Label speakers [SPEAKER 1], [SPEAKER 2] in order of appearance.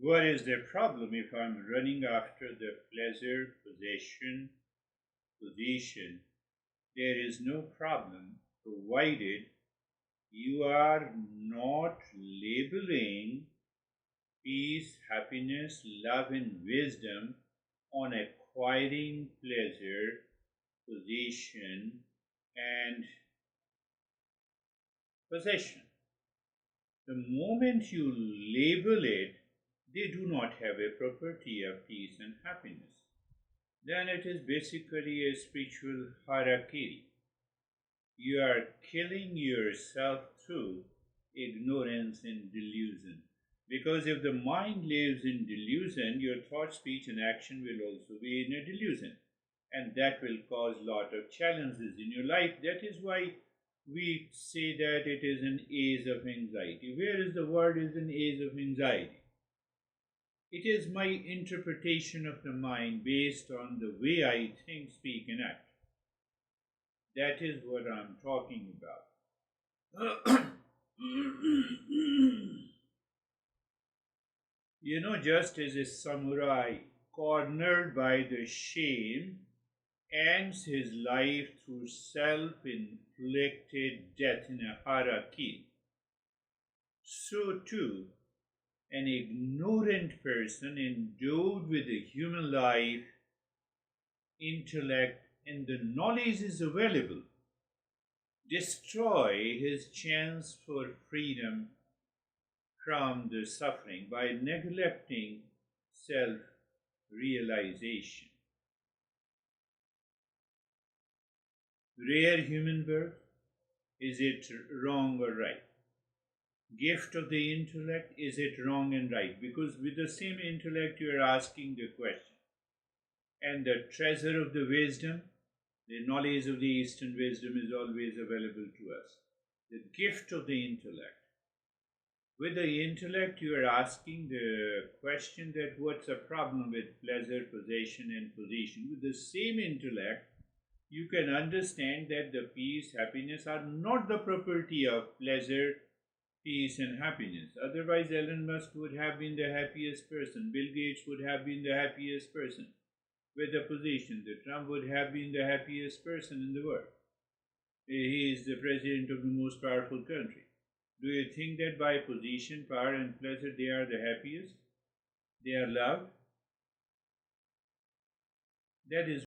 [SPEAKER 1] What is the problem if I'm running after the pleasure, possession, position? There is no problem provided you are not labeling peace, happiness, love, and wisdom on acquiring pleasure, position, and possession. The moment you label it, they do not have a property of peace and happiness. Then it is basically a spiritual hierarchy. You are killing yourself through ignorance and delusion. Because if the mind lives in delusion, your thought, speech, and action will also be in a delusion. And that will cause a lot of challenges in your life. That is why we say that it is an age of anxiety. Where is the word is an age of anxiety? It is my interpretation of the mind based on the way I think, speak, and act. That is what I'm talking about. Just as a samurai cornered by the shame ends his life through self-inflicted death in a hierarchy, so too an ignorant person endowed with a human life, intellect, and the knowledge is available, destroy his chance for freedom from the suffering by neglecting self-realization. Rare human birth, is it wrong or right? Gift of the intellect, is it wrong and right? Because with the same intellect you are asking the question. And the treasure of the wisdom, the knowledge of the Eastern wisdom is always available to us. The gift of the intellect. With the intellect you are asking the question that what's the problem with pleasure, possession, and position. With the same intellect you can understand that the peace, happiness are not the property of pleasure, peace, and happiness. Otherwise Elon Musk would have been the happiest person. Bill Gates would have been the happiest person. With the position, that Trump would have been the happiest person in the world. He is the president of the most powerful country. Do you think that by position, power, and pleasure they are the happiest? They are loved? That is